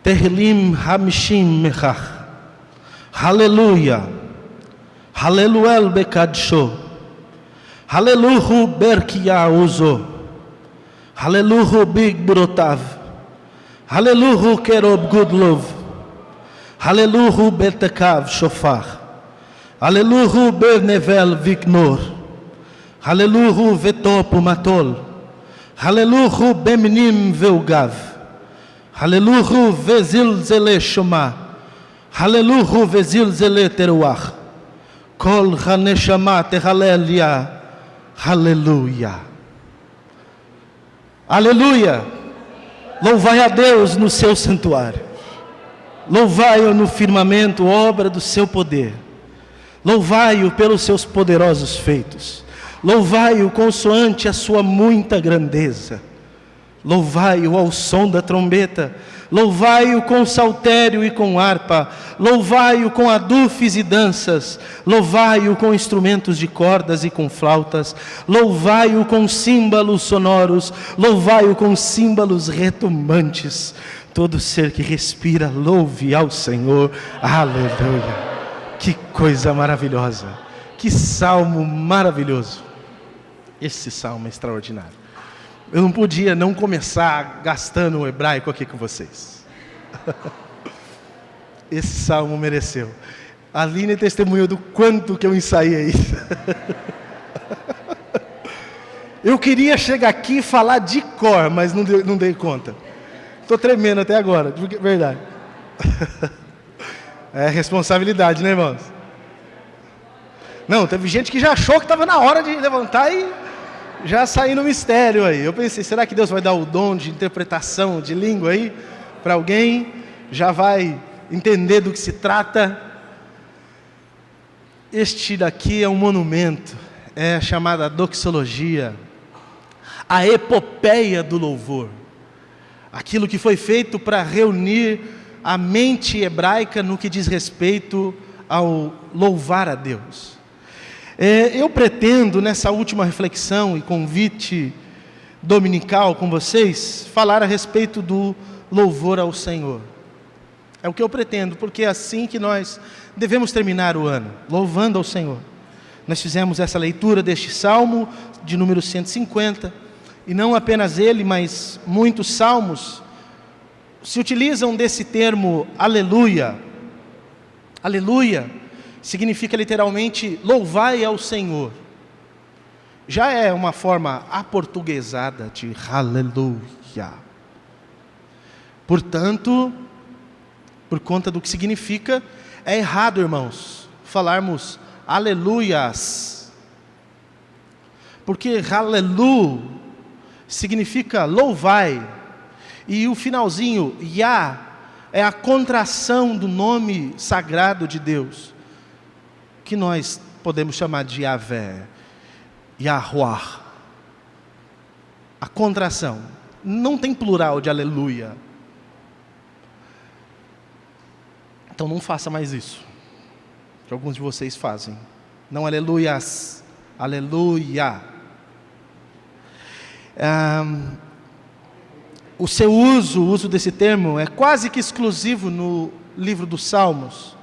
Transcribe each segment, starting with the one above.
Tehillim Hamishim Mechach. Aleluia. Haleluel Bekadsho. Haleluhu Berkia Uzo. Haleluhu Big Brotav. Haleluhu Kerob Gudlov. Haleluhu Betekav Shofar. Haleluhu Bernevel Viknor. Haleluhu Vetop Matol. Haleluhu Bemnim Veugav. Haleluhu Vezil Zele Shoma. Haleluhu Vezil Zele Teruach. Kol Haneshama Tehalelia. Aleluia. Aleluia. Louvai a Deus no seu santuário. Louvai-o no firmamento, obra do seu poder. Louvai-o pelos seus poderosos feitos. Louvai-o consoante a sua muita grandeza. Louvai-o ao som da trombeta. Louvai-o com saltério e com harpa. Louvai-o com adufes e danças. Louvai-o com instrumentos de cordas e com flautas. Louvai-o com símbolos sonoros. Louvai-o com símbolos retumbantes. Todo ser que respira, louve ao Senhor. Aleluia. Que coisa maravilhosa. Que salmo maravilhoso. Esse salmo é extraordinário. Eu não podia não começar gastando o hebraico aqui com vocês. Esse salmo mereceu. A Aline testemunhou do quanto que eu ensaiei. Eu queria chegar aqui e falar de cor, mas não dei conta. Estou tremendo até agora, de verdade. É responsabilidade, né, irmãos? Não, teve gente que já achou que estava na hora de levantar e já sair no mistério aí. Eu pensei, será que Deus vai dar o dom de interpretação de língua aí para alguém? Já vai entender do que se trata? Este daqui é um monumento, é a chamada doxologia, a epopeia do louvor. Aquilo que foi feito para reunir a mente hebraica no que diz respeito ao louvar a Deus. Eu pretendo, nessa última reflexão e convite dominical com vocês, falar a respeito do louvor ao Senhor. É o que eu pretendo, porque é assim que nós devemos terminar o ano, louvando ao Senhor. Nós fizemos essa leitura deste Salmo, de número 150, e não apenas ele, mas muitos salmos se utilizam desse termo aleluia. Aleluia significa literalmente louvai ao Senhor. Já é uma forma aportuguesada de aleluia. Portanto, por conta do que significa, é errado, irmãos, falarmos aleluias. Porque alelu significa louvai. E o finalzinho, Yah, é a contração do nome sagrado de Deus, que nós podemos chamar de Yahvé, Yahuwah. A contração. Não tem plural de aleluia. Então não faça mais isso, que alguns de vocês fazem. Não aleluias, aleluia. O seu uso, o uso desse termo é quase que exclusivo no livro dos Salmos.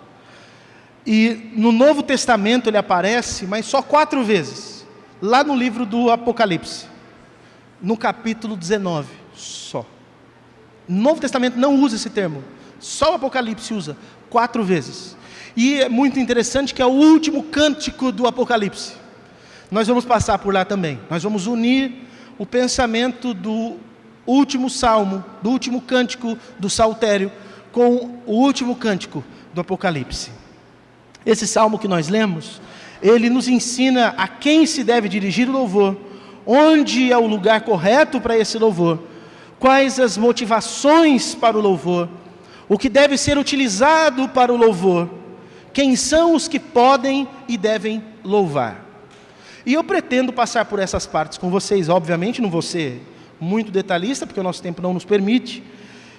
E no Novo Testamento ele aparece, mas só 4 vezes. Lá no livro do Apocalipse, no capítulo 19, só. No Novo Testamento não usa esse termo, só o Apocalipse usa 4 vezes. E é muito interessante que é o último cântico do Apocalipse. Nós vamos passar por lá também. Nós vamos unir o pensamento do último salmo, do último cântico do saltério, com o último cântico do Apocalipse. Esse salmo que nós lemos, ele nos ensina a quem se deve dirigir o louvor, onde é o lugar correto para esse louvor, quais as motivações para o louvor, o que deve ser utilizado para o louvor, quem são os que podem e devem louvar. E eu pretendo passar por essas partes com vocês. Obviamente não vou ser muito detalhista, porque o nosso tempo não nos permite,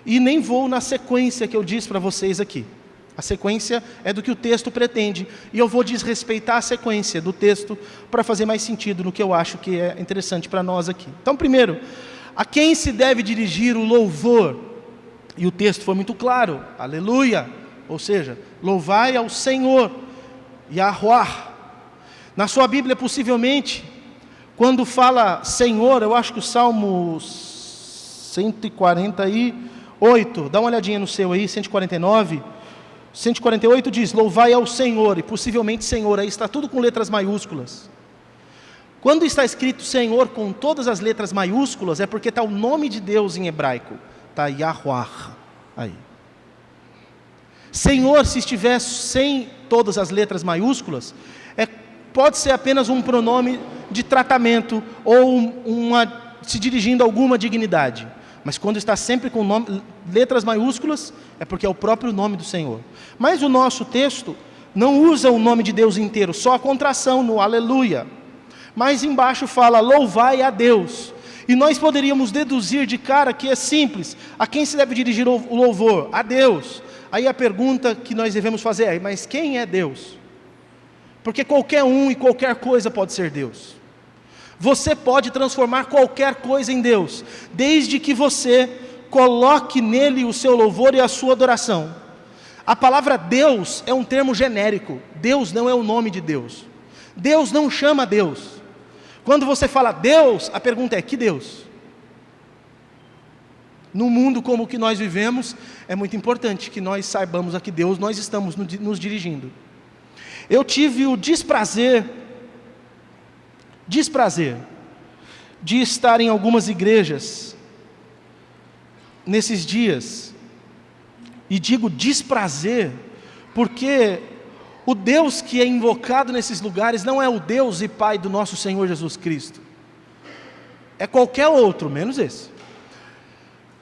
e nem vou na sequência que eu disse para vocês aqui. A sequência é do que o texto pretende, e eu vou desrespeitar a sequência do texto para fazer mais sentido no que eu acho que é interessante para nós aqui. Então, primeiro, a quem se deve dirigir o louvor? E o texto foi muito claro, aleluia, ou seja, louvai ao Senhor, Yahuwah. Na sua Bíblia, possivelmente, quando fala Senhor, eu acho que o Salmo 148, dá uma olhadinha no seu aí, 149, 148 diz, louvai ao Senhor, e possivelmente Senhor, aí está tudo com letras maiúsculas. Quando está escrito Senhor com todas as letras maiúsculas, é porque está o nome de Deus em hebraico, está Yahuwah aí. Senhor, se estiver sem todas as letras maiúsculas, pode ser apenas um pronome de tratamento ou se dirigindo a alguma dignidade. Mas quando está sempre com letras maiúsculas, é porque é o próprio nome do Senhor. Mas o nosso texto não usa o nome de Deus inteiro, só a contração no aleluia. Mas embaixo fala louvai a Deus. E nós poderíamos deduzir de cara que é simples. A quem se deve dirigir o louvor? A Deus. Aí a pergunta que nós devemos fazer é, mas quem é Deus? Porque qualquer um e qualquer coisa pode ser Deus. Você pode transformar qualquer coisa em Deus, desde que você coloque nele o seu louvor e a sua adoração. A palavra Deus é um termo genérico. Deus não é o nome de Deus. Deus não chama Deus. Quando você fala Deus, a pergunta é, que Deus? No mundo como o que nós vivemos, é muito importante que nós saibamos a que Deus nós estamos nos dirigindo. Eu tive o desprazer de estar em algumas igrejas nesses dias, e digo desprazer, porque o Deus que é invocado nesses lugares não é o Deus e Pai do nosso Senhor Jesus Cristo, é qualquer outro, menos esse.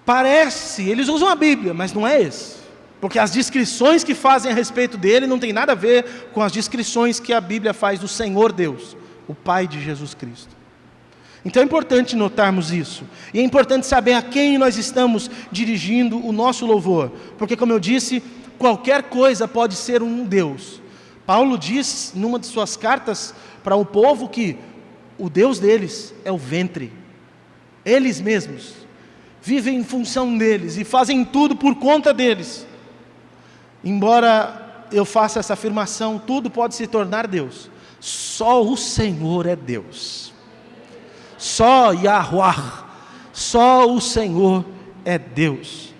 Parece, eles usam a Bíblia, mas não é esse, porque as descrições que fazem a respeito dele não tem nada a ver com as descrições que a Bíblia faz do Senhor Deus, o Pai de Jesus Cristo. Então é importante notarmos isso, e é importante saber a quem nós estamos dirigindo o nosso louvor, porque como eu disse, qualquer coisa pode ser um Deus. Paulo diz numa de suas cartas para o povo que o Deus deles é o ventre, eles mesmos vivem em função deles e fazem tudo por conta deles. Embora eu faça essa afirmação, tudo pode se tornar Deus, só o Senhor é Deus, só Yahuwah, só o Senhor é Deus.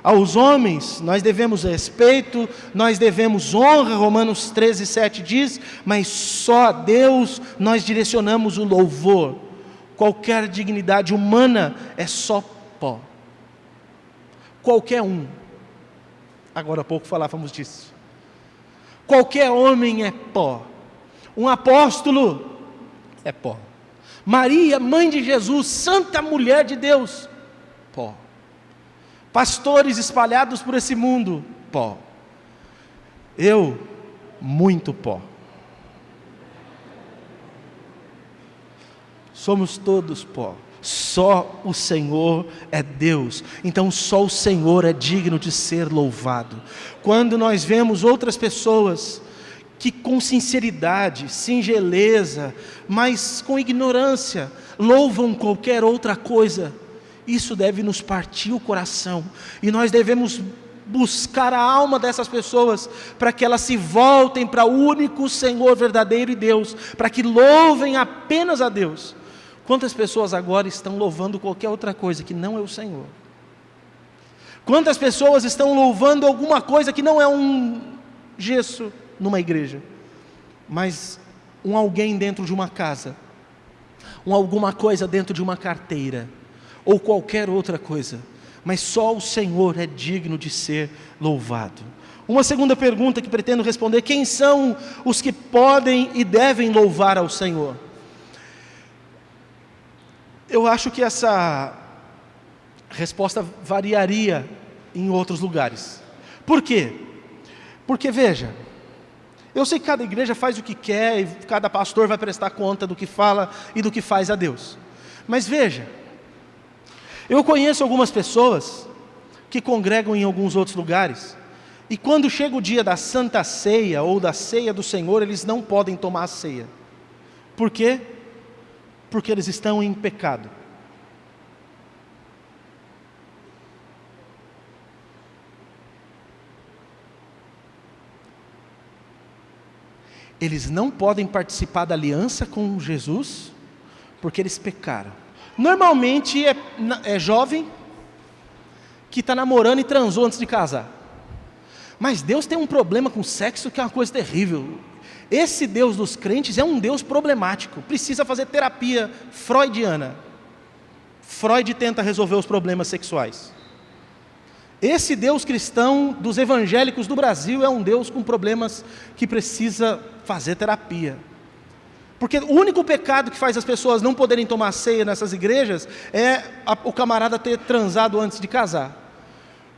Aos homens nós devemos respeito, nós devemos honra, Romanos 13:7 diz, mas só a Deus nós direcionamos o louvor. Qualquer dignidade humana é só pó. Qualquer um, agora há pouco falávamos disso, qualquer homem é pó. Um apóstolo é pó. Maria, mãe de Jesus, santa mulher de Deus, pó. Pastores espalhados por esse mundo, pó. Eu, muito pó. Somos todos pó. Só o Senhor é Deus. Então só o Senhor é digno de ser louvado. Quando nós vemos outras pessoas que com sinceridade, singeleza, mas com ignorância, louvam qualquer outra coisa, isso deve nos partir o coração, e nós devemos buscar a alma dessas pessoas, para que elas se voltem para o único Senhor verdadeiro e Deus, para que louvem apenas a Deus. Quantas pessoas agora estão louvando qualquer outra coisa que não é o Senhor? Quantas pessoas estão louvando alguma coisa que não é um gesso numa igreja, mas um alguém dentro de uma casa, alguma coisa dentro de uma carteira, ou qualquer outra coisa, mas só o Senhor é digno de ser louvado. Uma segunda pergunta que pretendo responder: quem são os que podem e devem louvar ao Senhor? Eu acho que essa resposta variaria em outros lugares. Por quê? Porque veja, eu sei que cada igreja faz o que quer, e cada pastor vai prestar conta do que fala e do que faz a Deus. Mas veja, eu conheço algumas pessoas que congregam em alguns outros lugares, e quando chega o dia da Santa Ceia, ou da Ceia do Senhor, eles não podem tomar a ceia. Por quê? Porque eles estão em pecado. eles não podem participar da aliança com Jesus, porque eles pecaram. Normalmente é jovem que está namorando e transou antes de casar. Mas Deus tem um problema com sexo que é uma coisa terrível. Esse Deus dos crentes é um Deus problemático, precisa fazer terapia freudiana. Freud tenta resolver os problemas sexuais. Esse Deus cristão dos evangélicos do Brasil é um Deus com problemas que precisa fazer terapia. Porque o único pecado que faz as pessoas não poderem tomar ceia nessas igrejas é o camarada ter transado antes de casar.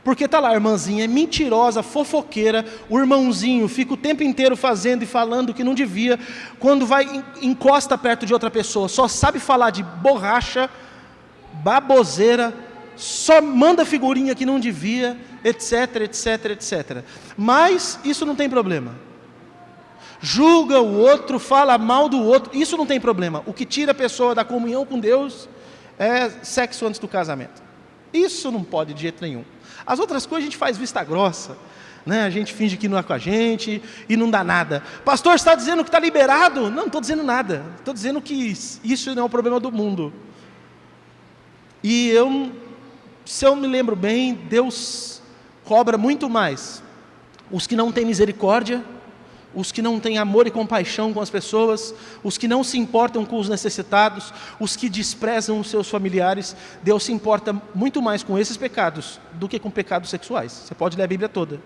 Porque está lá a irmãzinha, é mentirosa, fofoqueira, o irmãozinho fica o tempo inteiro fazendo e falando que não devia, quando vai, encosta perto de outra pessoa, só sabe falar de borracha, baboseira, só manda figurinha que não devia, etc, etc, etc. Mas isso não tem problema. Julga o outro, fala mal do outro, isso não tem problema. O que tira a pessoa da comunhão com Deus é sexo antes do casamento. Isso não pode de jeito nenhum. As outras coisas a gente faz vista grossa, né? A gente finge que não é com a gente e não dá nada. Pastor, está dizendo que está liberado? Não estou dizendo nada. Estou dizendo que isso não é o problema do mundo. E se eu me lembro bem, Deus cobra muito mais os que não têm misericórdia, os que não têm amor e compaixão com as pessoas, os que não se importam com os necessitados, os que desprezam os seus familiares. Deus se importa muito mais com esses pecados do que com pecados sexuais. Você pode ler a Bíblia toda.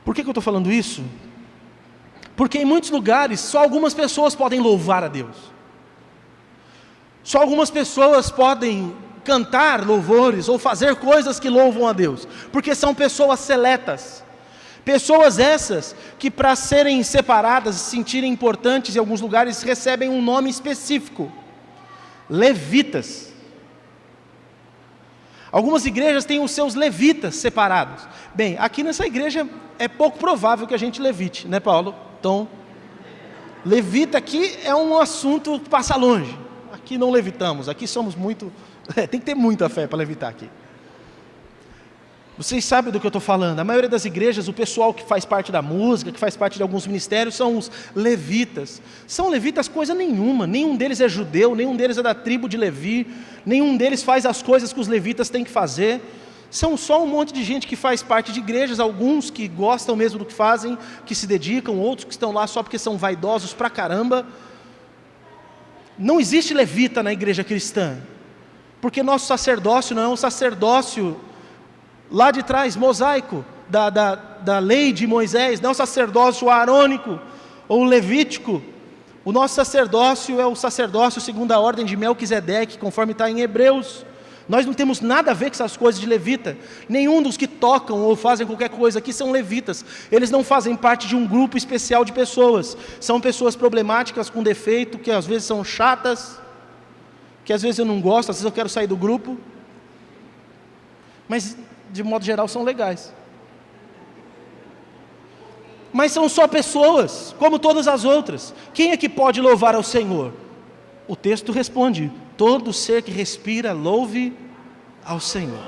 Por que eu estou falando isso? Porque em muitos lugares só algumas pessoas podem louvar a Deus. Só algumas pessoas podem cantar louvores ou fazer coisas que louvam a Deus, porque são pessoas seletas. Pessoas essas que, para serem separadas, se sentirem importantes em alguns lugares, recebem um nome específico: levitas. Algumas igrejas têm os seus levitas separados. Bem, aqui nessa igreja é pouco provável que a gente levite, né, Paulo? Então, levita aqui é um assunto que passa longe. Aqui não levitamos, aqui somos muito... tem que ter muita fé para levitar aqui. Vocês sabem do que eu estou falando. A maioria das igrejas, o pessoal que faz parte da música, que faz parte de alguns ministérios, são os levitas. São levitas coisa nenhuma, nenhum deles é judeu, nenhum deles é da tribo de Levi, nenhum deles faz as coisas que os levitas têm que fazer. São só um monte de gente que faz parte de igrejas, alguns que gostam mesmo do que fazem, que se dedicam, outros que estão lá só porque são vaidosos pra caramba. Não existe levita na igreja cristã, porque nosso sacerdócio não é um sacerdócio lá de trás, mosaico, da lei de Moisés, não é um sacerdócio arônico ou levítico. O nosso sacerdócio é o sacerdócio segundo a ordem de Melquisedeque, conforme está em Hebreus. Nós não temos nada a ver com essas coisas de levita. Nenhum dos que tocam ou fazem qualquer coisa aqui são levitas. Eles não fazem parte de um grupo especial de pessoas. São pessoas problemáticas, com defeito, que às vezes são chatas, que às vezes eu não gosto, às vezes eu quero sair do grupo. Mas, de modo geral, são legais. Mas são só pessoas, como todas as outras. Quem é que pode louvar ao Senhor? O texto responde: todo ser que respira, louve ao Senhor.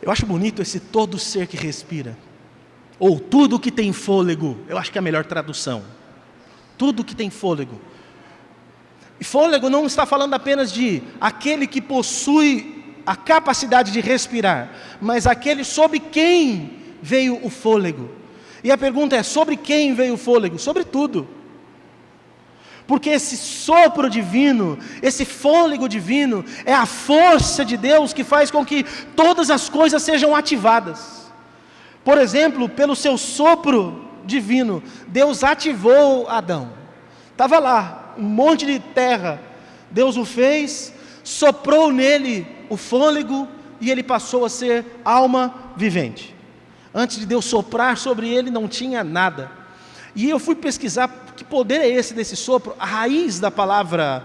Eu acho bonito esse todo ser que respira. Ou tudo que tem fôlego, eu acho que é a melhor tradução. Tudo que tem fôlego. E fôlego não está falando apenas de aquele que possui a capacidade de respirar, mas aquele sobre quem veio o fôlego. E a pergunta é: sobre quem veio o fôlego? Sobre tudo. Porque esse sopro divino, esse fôlego divino, é a força de Deus que faz com que todas as coisas sejam ativadas. Por exemplo, pelo seu sopro divino, Deus ativou Adão. Estava lá, um monte de terra, Deus o fez, soprou nele o fôlego e ele passou a ser alma vivente. Antes de Deus soprar sobre ele não tinha nada. E eu fui pesquisar que poder é esse desse sopro. A raiz da palavra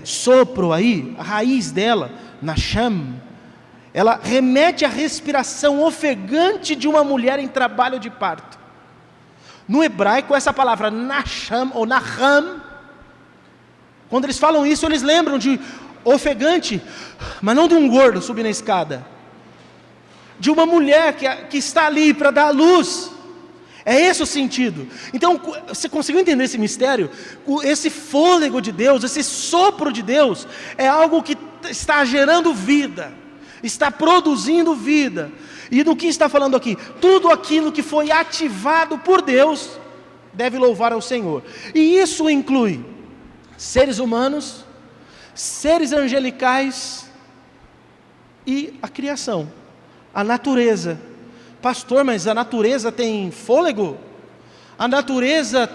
sopro aí, a raiz dela, nasham, ela remete à respiração ofegante de uma mulher em trabalho de parto. No hebraico, essa palavra nasham ou naham, quando eles falam isso, eles lembram de ofegante, mas não de um gordo subir na escada, de uma mulher que está ali para dar à luz, É esse o sentido. Então, você conseguiu entender esse mistério? Esse fôlego de Deus, esse sopro de Deus, é algo que está gerando vida, está produzindo vida. E do que está falando aqui? Tudo aquilo que foi ativado por Deus deve louvar ao Senhor. E isso inclui seres humanos, seres angelicais e a criação, a natureza. Pastor, mas a natureza tem fôlego? A natureza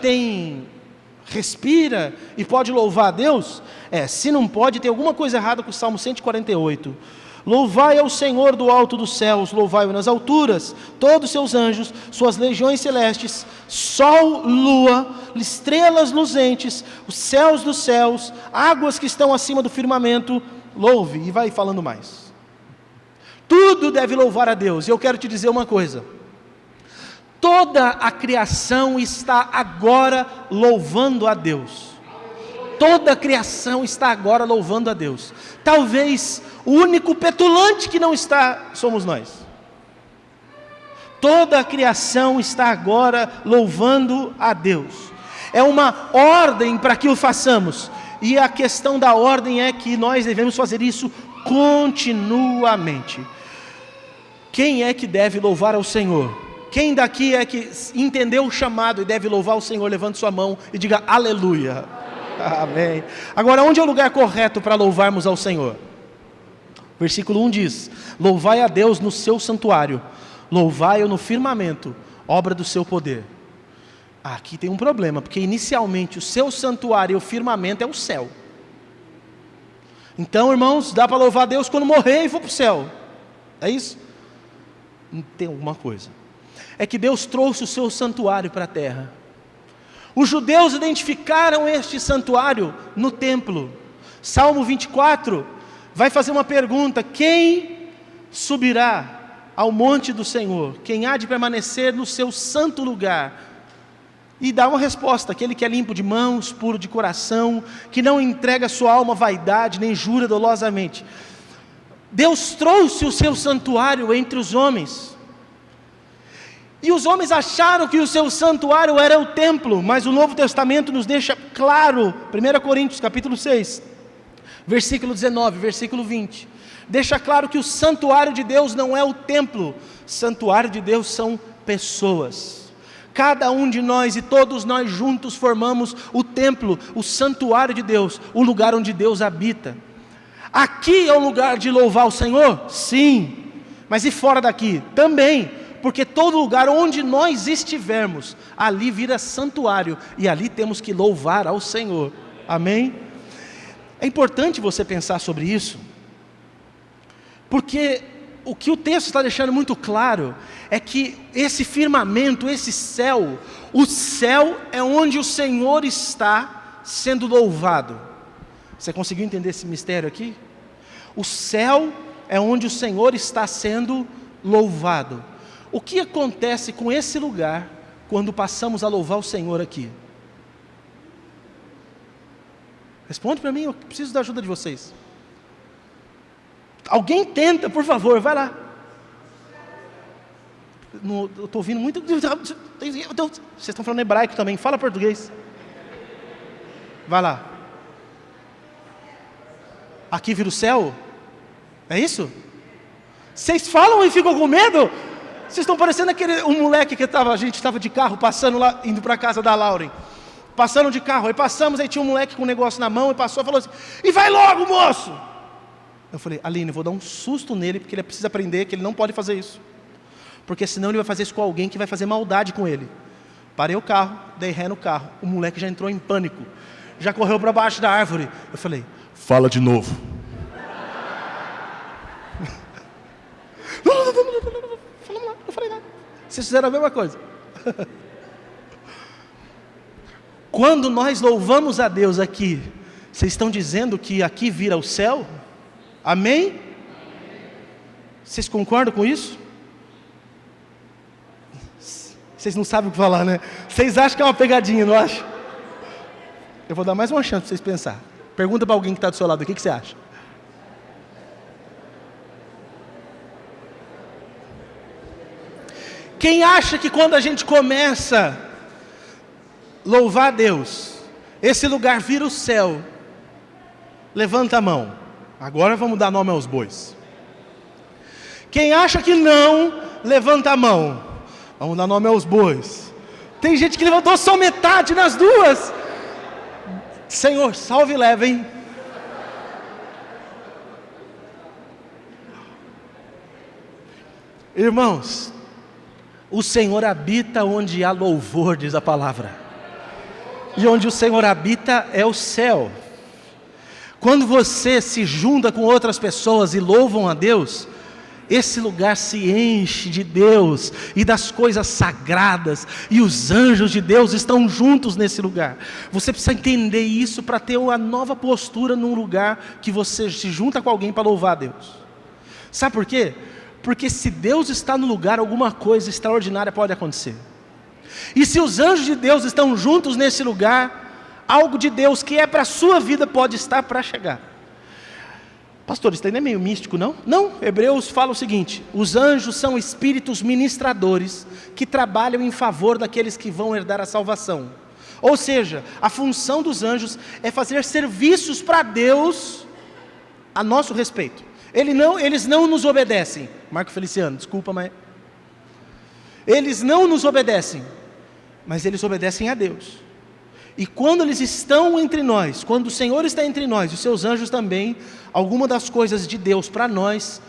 respira e pode louvar a Deus? Se não pode, tem alguma coisa errada com o Salmo 148. Louvai ao Senhor do alto dos céus, louvai-o nas alturas, todos os seus anjos, suas legiões celestes, sol, lua, estrelas luzentes, os céus dos céus, águas que estão acima do firmamento, louve, e vai falando mais. Tudo deve louvar a Deus. E eu quero te dizer uma coisa: toda a criação está agora louvando a Deus. Toda a criação está agora louvando a Deus. Talvez o único petulante que não está somos nós. Toda a criação está agora louvando a Deus. É uma ordem para que o façamos. E a questão da ordem é que nós devemos fazer isso continuamente. Quem é que deve louvar ao Senhor? Quem daqui é que entendeu o chamado e deve louvar ao Senhor? Levante sua mão e diga aleluia. Amém. Agora, onde é o lugar correto para louvarmos ao Senhor? Versículo 1 diz: louvai a Deus no seu santuário, louvai-o no firmamento, obra do seu poder. Aqui tem um problema, porque inicialmente o seu santuário e o firmamento é o céu. Então, irmãos, dá para louvar a Deus quando morrer e for para o céu. É isso? Tem alguma coisa. É que Deus trouxe o seu santuário para a terra. Os judeus identificaram este santuário no templo. Salmo 24 vai fazer uma pergunta: quem subirá ao monte do Senhor? Quem há de permanecer no seu santo lugar? E dá uma resposta: aquele que é limpo de mãos, puro de coração, que não entrega a sua alma à vaidade, nem jura dolosamente. Deus trouxe o seu santuário entre os homens. E os homens acharam que o seu santuário era o templo, mas o Novo Testamento nos deixa claro, 1 Coríntios capítulo 6, versículo 19, versículo 20, deixa claro que o santuário de Deus não é o templo, o santuário de Deus são pessoas. Cada um de nós e todos nós juntos formamos o templo, o santuário de Deus, o lugar onde Deus habita. Aqui é o lugar de louvar o Senhor? Sim. Mas e fora daqui? Também. Porque todo lugar onde nós estivermos, ali vira santuário. E ali temos que louvar ao Senhor. Amém? É importante você pensar sobre isso. Porque o que o texto está deixando muito claro é que esse firmamento, esse céu, o céu é onde o Senhor está sendo louvado. Você conseguiu entender esse mistério aqui? O céu é onde o Senhor está sendo louvado. O que acontece com esse lugar quando passamos a louvar o Senhor aqui? Responde para mim, eu preciso da ajuda de vocês. Alguém tenta, por favor, vai lá. Eu estou ouvindo muito. Vocês estão falando hebraico também, fala português. Vai lá. Aqui vira o céu? É isso? Vocês falam e ficam com medo? Vocês estão parecendo um moleque que a gente estava de carro, passando lá, indo para a casa da Lauren. Passando de carro, aí passamos, aí tinha um moleque com um negócio na mão, e passou e falou assim: e vai logo, moço! Eu falei: Aline, eu vou dar um susto nele, porque ele precisa aprender que ele não pode fazer isso. Porque senão ele vai fazer isso com alguém que vai fazer maldade com ele. Parei o carro, dei ré no carro, o moleque já entrou em pânico. Já correu para baixo da árvore. Eu falei: fala de novo. Não falei nada. Vocês fizeram a mesma coisa. Quando nós louvamos a Deus aqui, vocês estão dizendo que aqui vira o céu? Amém? Vocês concordam com isso? Vocês não sabem o que falar, né? Vocês acham que é uma pegadinha, não acham? Eu vou dar mais uma chance para vocês pensar. Pergunta para alguém que está do seu lado, o que você acha? Quem acha que quando a gente começa a louvar a Deus, esse lugar vira o céu? Levanta a mão. Agora vamos dar nome aos bois. Quem acha que não, levanta a mão. Vamos dar nome aos bois. Tem gente que levantou só metade nas duas. Senhor, salve e leve, hein? Irmãos, o Senhor habita onde há louvor, diz a palavra. E onde o Senhor habita é o céu. Quando você se junta com outras pessoas e louvam a Deus, esse lugar se enche de Deus e das coisas sagradas, e os anjos de Deus estão juntos nesse lugar. Você precisa entender isso para ter uma nova postura num lugar que você se junta com alguém para louvar a Deus. Sabe por quê? Porque se Deus está no lugar, alguma coisa extraordinária pode acontecer. E se os anjos de Deus estão juntos nesse lugar, algo de Deus que é para a sua vida pode estar para chegar. Pastor, isso aí não é meio místico, não? Não, Hebreus fala o seguinte: os anjos são espíritos ministradores que trabalham em favor daqueles que vão herdar a salvação. Ou seja, a função dos anjos é fazer serviços para Deus a nosso respeito. Eles não nos obedecem. Marco Feliciano, desculpa, mas... eles não nos obedecem, mas eles obedecem a Deus. E quando eles estão entre nós, quando o Senhor está entre nós, os seus anjos também, alguma das coisas de Deus para nós,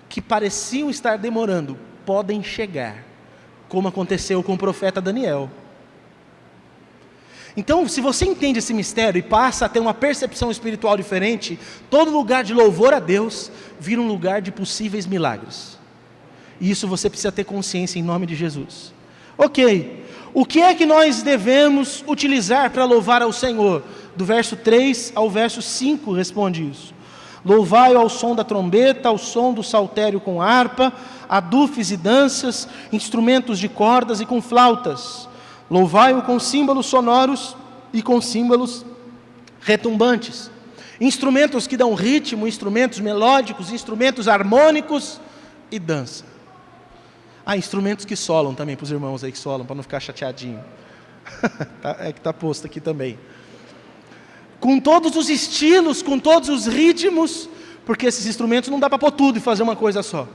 que pareciam estar demorando, podem chegar, como aconteceu com o profeta Daniel. Então, se você entende esse mistério e passa a ter uma percepção espiritual diferente, todo lugar de louvor a Deus vira um lugar de possíveis milagres. E isso você precisa ter consciência em nome de Jesus. Ok, o que é que nós devemos utilizar para louvar ao Senhor? Do verso 3 ao verso 5 responde isso. Louvai ao som da trombeta, ao som do saltério com harpa, adufes e danças, instrumentos de cordas e com flautas. Louvai-o com símbolos sonoros e com símbolos retumbantes. Instrumentos que dão ritmo, instrumentos melódicos, instrumentos harmônicos e dança. Instrumentos que solam também, para os irmãos aí que solam, para não ficar chateadinho. É que está posto aqui também. Com todos os estilos, com todos os ritmos, porque esses instrumentos não dá para pôr tudo e fazer uma coisa só.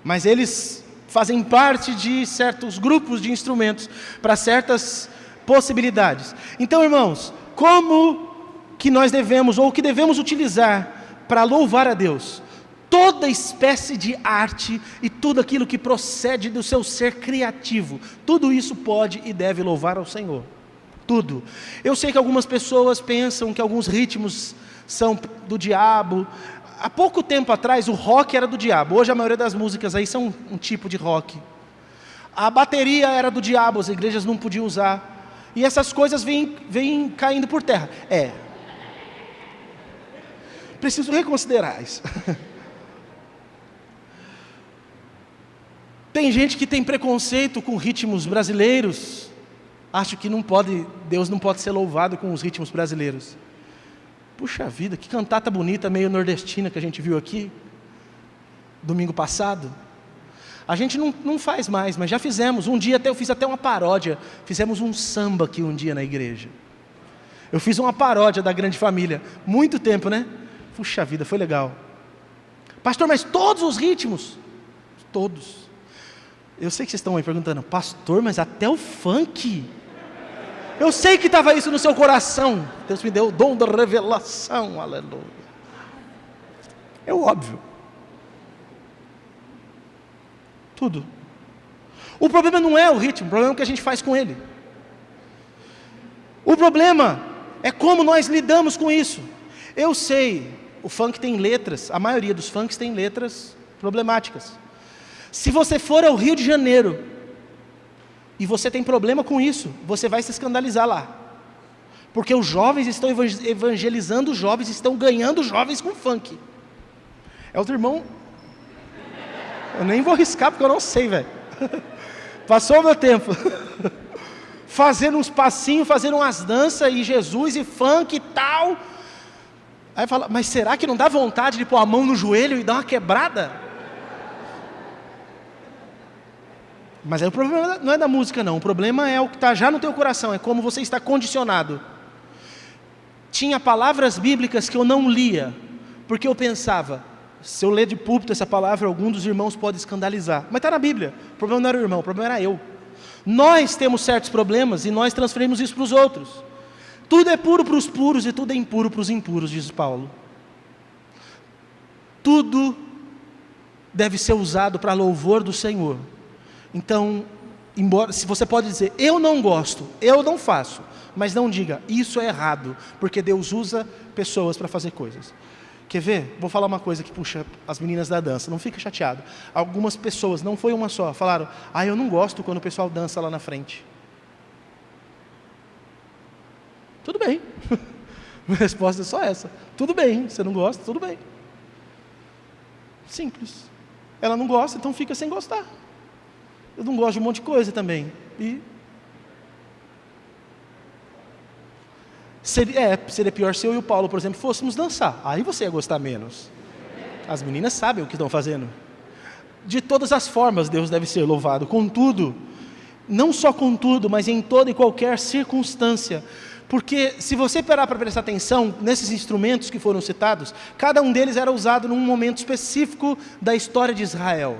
Mas eles fazem parte de certos grupos de instrumentos, para certas possibilidades. Então, irmãos, como que nós devemos, ou o que devemos utilizar para louvar a Deus? Toda espécie de arte e tudo aquilo que procede do seu ser criativo, tudo isso pode e deve louvar ao Senhor. Tudo. Eu sei que algumas pessoas pensam que alguns ritmos são do diabo. Há pouco tempo atrás o rock era do diabo. Hoje a maioria das músicas aí são um tipo de rock. A bateria era do diabo, as igrejas não podiam usar. E essas coisas vêm caindo por terra. Preciso reconsiderar isso. Tem gente que tem preconceito com ritmos brasileiros. Acho que Deus não pode ser louvado com os ritmos brasileiros. Puxa vida, que cantata bonita, meio nordestina que a gente viu aqui, domingo passado. A gente não faz mais, mas já fizemos. Um dia eu fiz até uma paródia. Fizemos um samba aqui um dia na igreja. Eu fiz uma paródia da Grande Família. Muito tempo, né? Puxa vida, foi legal. Pastor, mas todos os ritmos? Todos. Eu sei que vocês estão aí perguntando, pastor, mas até o funk? Eu sei que estava isso no seu coração. Deus me deu o dom da revelação, aleluia. É óbvio. Tudo. O problema não é o ritmo, o problema é o que a gente faz com ele. O problema é como nós lidamos com isso. Eu sei, o funk tem letras, a maioria dos funks tem letras problemáticas. Se você for ao Rio de Janeiro e você tem problema com isso, você vai se escandalizar lá. Porque os jovens estão evangelizando os jovens, estão ganhando os jovens com funk. É outro irmão. Eu nem vou arriscar porque eu não sei, velho. Passou o meu tempo. Fazendo uns passinhos, fazendo umas danças e Jesus e funk e tal. Aí fala, mas será que não dá vontade de pôr a mão no joelho e dar uma quebrada? Mas aí o problema não é da música não, o problema é o que está já no teu coração, é como você está condicionado. Tinha palavras bíblicas que eu não lia, porque eu pensava, se eu ler de púlpito essa palavra, algum dos irmãos pode escandalizar. Mas está na Bíblia, o problema não era o irmão, o problema era eu. Nós temos certos problemas e nós transferimos isso para os outros. Tudo é puro para os puros e tudo é impuro para os impuros, diz Paulo. Tudo deve ser usado para louvor do Senhor. Então, embora, se você pode dizer, eu não gosto, eu não faço, mas não diga, isso é errado, porque Deus usa pessoas para fazer coisas. Quer ver? Vou falar uma coisa que puxa as meninas da dança, não fica chateado. Algumas pessoas, não foi uma só, falaram, eu não gosto quando o pessoal dança lá na frente. Tudo bem. Minha resposta é só essa. Tudo bem, você não gosta, tudo bem. Simples. Ela não gosta, então fica sem gostar. Eu não gosto de um monte de coisa também. Seria pior se eu e o Paulo, por exemplo, fôssemos dançar. Aí você ia gostar menos. As meninas sabem o que estão fazendo. De todas as formas, Deus deve ser louvado. Contudo, não só contudo, mas em toda e qualquer circunstância. Porque se você parar para prestar atenção nesses instrumentos que foram citados, cada um deles era usado num momento específico da história de Israel.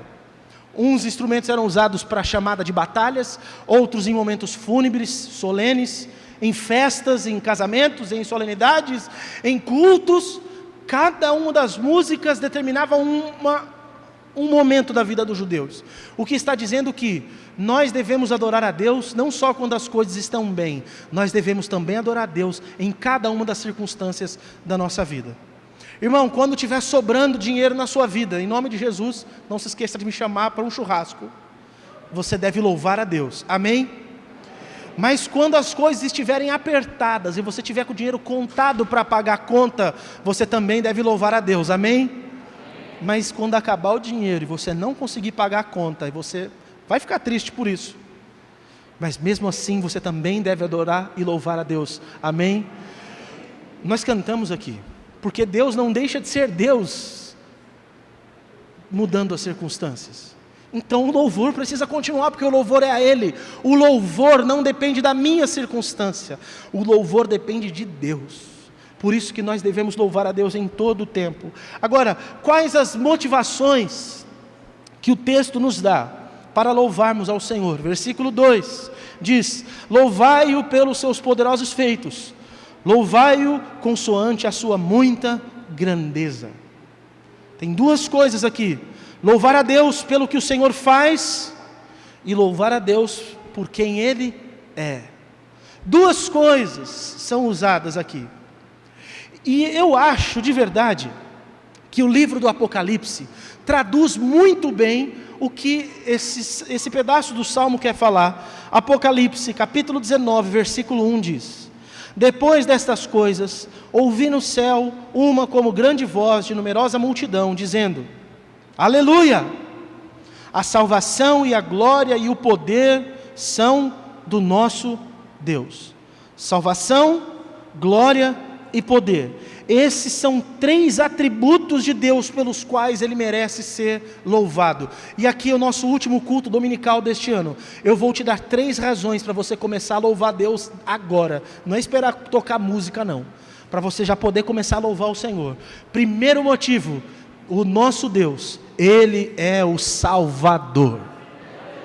Uns instrumentos eram usados para a chamada de batalhas, outros em momentos fúnebres, solenes, em festas, em casamentos, em solenidades, em cultos. Cada uma das músicas determinava um momento da vida dos judeus. O que está dizendo que nós devemos adorar a Deus não só quando as coisas estão bem, nós devemos também adorar a Deus em cada uma das circunstâncias da nossa vida. Irmão, quando estiver sobrando dinheiro na sua vida, em nome de Jesus, não se esqueça de me chamar para um churrasco. Você deve louvar a Deus, amém? Mas quando as coisas estiverem apertadas e você tiver com o dinheiro contado para pagar a conta, você também deve louvar a Deus, amém? Mas quando acabar o dinheiro e você não conseguir pagar a conta, e você vai ficar triste por isso, mas mesmo assim você também deve adorar e louvar a Deus, amém? Nós cantamos aqui, porque Deus não deixa de ser Deus mudando as circunstâncias. Então o louvor precisa continuar, porque o louvor é a Ele. O louvor não depende da minha circunstância, o louvor depende de Deus. Por isso que nós devemos louvar a Deus em todo o tempo. Agora, quais as motivações que o texto nos dá para louvarmos ao Senhor? Versículo 2 diz, louvai-o pelos seus poderosos feitos, louvai-o consoante a sua muita grandeza. Tem duas coisas aqui, louvar a Deus pelo que o Senhor faz, e louvar a Deus por quem Ele é. Duas coisas são usadas aqui. E eu acho de verdade que o livro do Apocalipse traduz muito bem o que esse pedaço do Salmo quer falar. Apocalipse capítulo 19, versículo 1 diz, depois destas coisas, ouvi no céu uma como grande voz de numerosa multidão, dizendo, aleluia! A salvação e a glória e o poder são do nosso Deus. Salvação, glória e poder. Esses são três atributos de Deus pelos quais Ele merece ser louvado. E aqui é o nosso último culto dominical deste ano. Eu vou te dar 3 razões para você começar a louvar Deus agora. Não é esperar tocar música não. Para você já poder começar a louvar o Senhor. Primeiro motivo, o nosso Deus, Ele é o Salvador.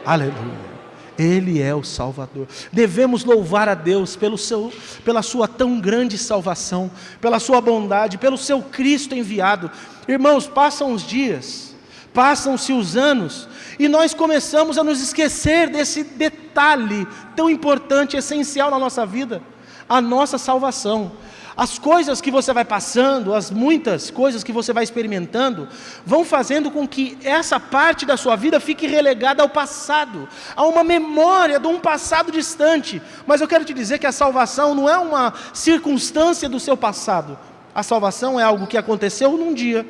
Aleluia. Ele é o Salvador. Devemos louvar a Deus pela sua tão grande salvação, pela sua bondade, pelo seu Cristo enviado. Irmãos, passam os dias, passam-se os anos, e nós começamos a nos esquecer desse detalhe tão importante, essencial na nossa vida, a nossa salvação. As coisas que você vai passando, as muitas coisas que você vai experimentando, vão fazendo com que essa parte da sua vida fique relegada ao passado, a uma memória de um passado distante. Mas eu quero te dizer que a salvação não é uma circunstância do seu passado. A salvação é algo que aconteceu num dia,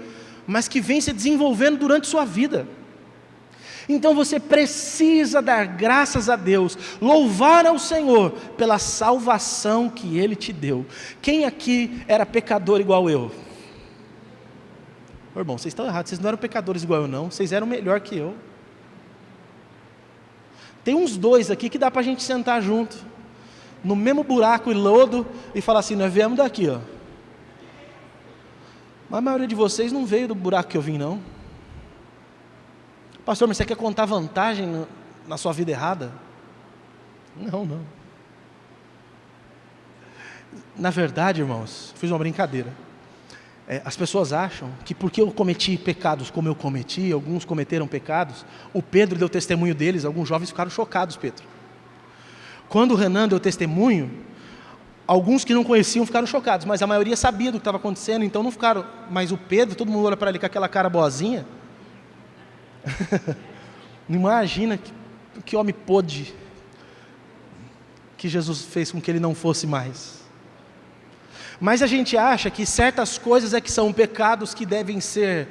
mas que vem se desenvolvendo durante sua vida. Então você precisa dar graças a Deus, louvar ao Senhor pela salvação que Ele te deu. Quem aqui era pecador igual eu? Irmão, vocês estão errados, vocês não eram pecadores igual eu não, vocês eram melhor que eu. Tem uns dois aqui que dá para a gente sentar junto, no mesmo buraco e lodo, e falar assim: nós viemos daqui, ó. Mas a maioria de vocês não veio do buraco que eu vim, não. Pastor, mas você quer contar vantagem na sua vida errada? Não, não. Na verdade, irmãos, fiz uma brincadeira. As pessoas acham que porque eu cometi pecados como eu cometi, alguns cometeram pecados, o Pedro deu testemunho deles, alguns jovens ficaram chocados, Pedro. Quando o Renan deu testemunho, alguns que não conheciam ficaram chocados, mas a maioria sabia do que estava acontecendo, então não ficaram. Mas o Pedro, todo mundo olha para ele com aquela cara boazinha. Não imagina que homem podre que Jesus fez com que ele não fosse mais. Mas a gente acha que certas coisas que são pecados que devem ser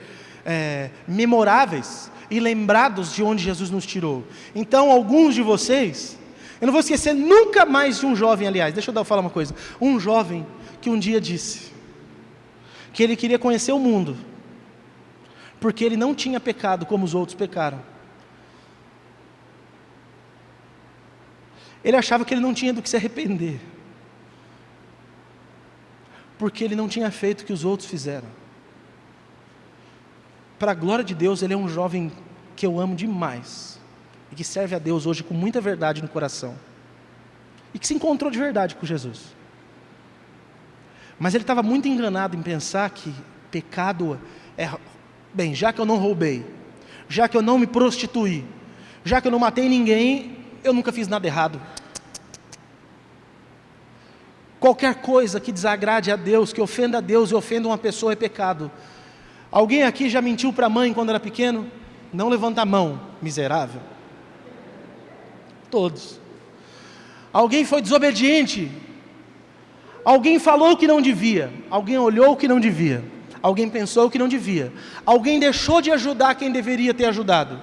memoráveis e lembrados de onde Jesus nos tirou. Então alguns de vocês, eu não vou esquecer nunca mais de um jovem, aliás, deixa eu falar uma coisa. Um jovem que um dia disse que ele queria conhecer o mundo, porque ele não tinha pecado como os outros pecaram. Ele achava que ele não tinha do que se arrepender, porque ele não tinha feito o que os outros fizeram. Para a glória de Deus, ele é um jovem que eu amo demais, e que serve a Deus hoje com muita verdade no coração, e que se encontrou de verdade com Jesus. Mas ele estava muito enganado em pensar que pecado bem, já que eu não roubei, já que eu não me prostituí, já que eu não matei ninguém, eu nunca fiz nada errado. Qualquer coisa que desagrade a Deus, que ofenda a Deus e ofenda uma pessoa é pecado. Alguém aqui já mentiu para a mãe quando era pequeno? Não levanta a mão, miserável. Todos. Alguém foi desobediente? Alguém falou o que não devia? Alguém olhou o que não devia? Alguém pensou o que não devia? Alguém deixou de ajudar quem deveria ter ajudado?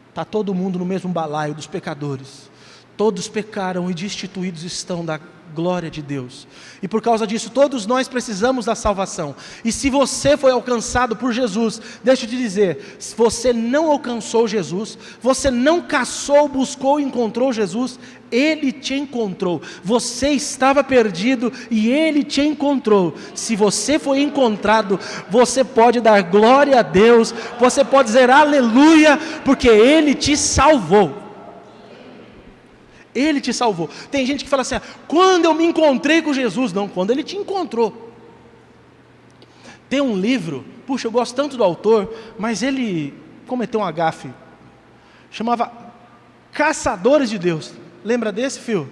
Está todo mundo no mesmo balaio dos pecadores. Todos pecaram e destituídos estão da glória de Deus. E por causa disso, todos nós precisamos da salvação. E se você foi alcançado por Jesus, deixa eu te dizer, se você não alcançou Jesus, você não caçou, buscou e encontrou Jesus, Ele te encontrou. Você estava perdido e Ele te encontrou. Se você foi encontrado, você pode dar glória a Deus, você pode dizer aleluia, porque Ele te salvou. Ele te salvou. Tem gente que fala assim: quando eu me encontrei com Jesus. Não, quando Ele te encontrou. Tem um livro, puxa, eu gosto tanto do autor, mas ele cometeu um gafe. Chamava Caçadores de Deus. Lembra desse, Fio?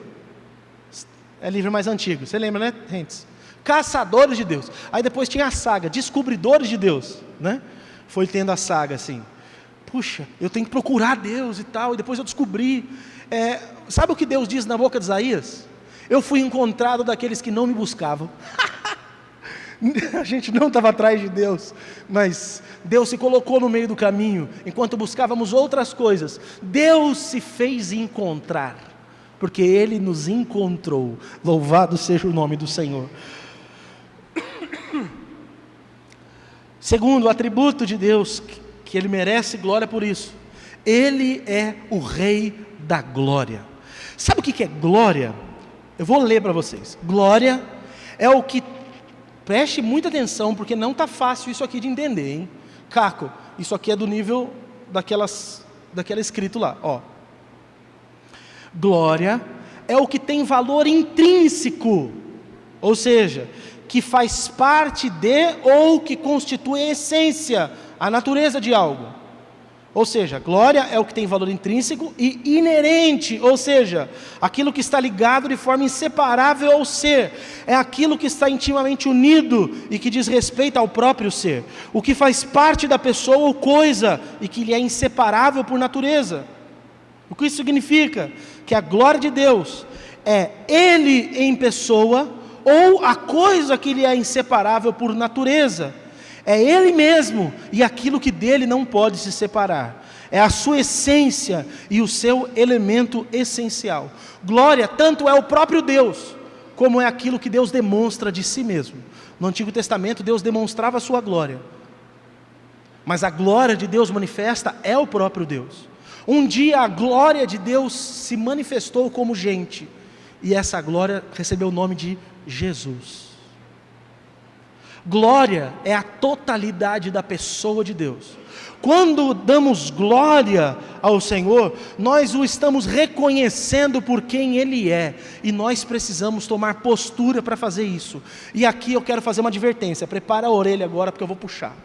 É livro mais antigo, você lembra, né, Rentes? Caçadores de Deus. Aí depois tinha a saga Descobridores de Deus, né? Foi tendo a saga assim. Puxa, eu tenho que procurar Deus e tal, e depois eu descobri. Sabe o que Deus diz na boca de Isaías? Eu fui encontrado daqueles que não me buscavam. A gente não estava atrás de Deus, mas Deus se colocou no meio do caminho, enquanto buscávamos outras coisas. Deus se fez encontrar, porque Ele nos encontrou. Louvado seja o nome do Senhor. Segundo, o atributo de Deus, que Ele merece glória por isso, Ele é o Rei da glória. Sabe o que é glória? Eu vou ler para vocês. Glória é o que, preste muita atenção, porque não está fácil isso aqui de entender, hein? Caco, isso aqui é do nível daquela escrito lá, ó. Glória é o que tem valor intrínseco, ou seja, que faz parte de ou que constitui a essência, a natureza de algo. Ou seja, glória é o que tem valor intrínseco e inerente, ou seja, aquilo que está ligado de forma inseparável ao ser, é aquilo que está intimamente unido e que diz respeito ao próprio ser, o que faz parte da pessoa ou coisa e que lhe é inseparável por natureza. O que isso significa? Que a glória de Deus é Ele em pessoa ou a coisa que lhe é inseparável por natureza. É Ele mesmo e aquilo que dele não pode se separar. É a sua essência e o seu elemento essencial. Glória tanto é o próprio Deus, como é aquilo que Deus demonstra de si mesmo. No Antigo Testamento, Deus demonstrava a sua glória. Mas a glória de Deus manifesta é o próprio Deus. Um dia a glória de Deus se manifestou como gente, e essa glória recebeu o nome de Jesus. Glória é a totalidade da pessoa de Deus. Quando damos glória ao Senhor, nós o estamos reconhecendo por quem Ele é, e nós precisamos tomar postura para fazer isso. E aqui eu quero fazer uma advertência, prepara a orelha agora porque eu vou puxar.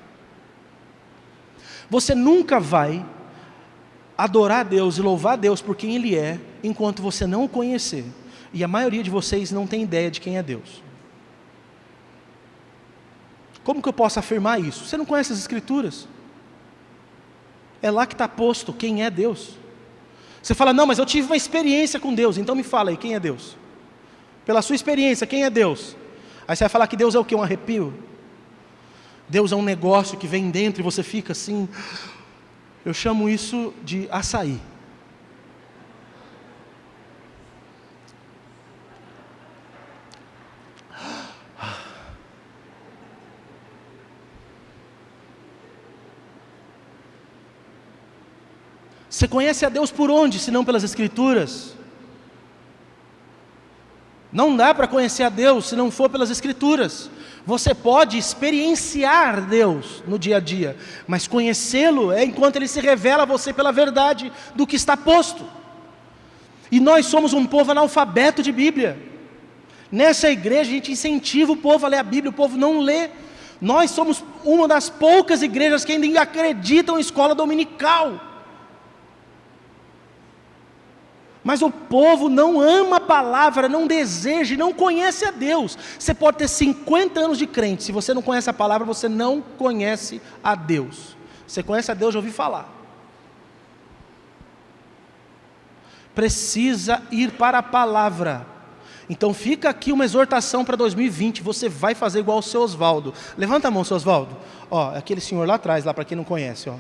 Você nunca vai adorar a Deus e louvar a Deus por quem Ele é, enquanto você não o conhecer. E a maioria de vocês não tem ideia de quem é Deus. Como que eu posso afirmar isso? Você não conhece as Escrituras? É lá que está posto quem é Deus. Você fala, não, mas eu tive uma experiência com Deus, então me fala aí, quem é Deus? Pela sua experiência, quem é Deus? Aí você vai falar que Deus é o quê? Um arrepio? Deus é um negócio que vem dentro e você fica assim. Eu chamo isso de açaí. Você conhece a Deus por onde, se não pelas Escrituras? Não dá para conhecer a Deus se não for pelas Escrituras. Você pode experienciar Deus no dia a dia, mas conhecê-lo é enquanto Ele se revela a você pela verdade do que está posto. E nós somos um povo analfabeto de Bíblia. Nessa igreja a gente incentiva o povo a ler a Bíblia, o povo não lê. Nós somos uma das poucas igrejas que ainda acreditam em escola dominical. Mas o povo não ama a palavra, não deseja e não conhece a Deus. Você pode ter 50 anos de crente, se você não conhece a palavra, você não conhece a Deus. Você conhece a Deus, já ouvi falar. Precisa ir para a palavra. Então fica aqui uma exortação para 2020, você vai fazer igual o seu Oswaldo. Levanta a mão, seu Oswaldo. Ó, aquele senhor lá atrás, lá para quem não conhece, ó.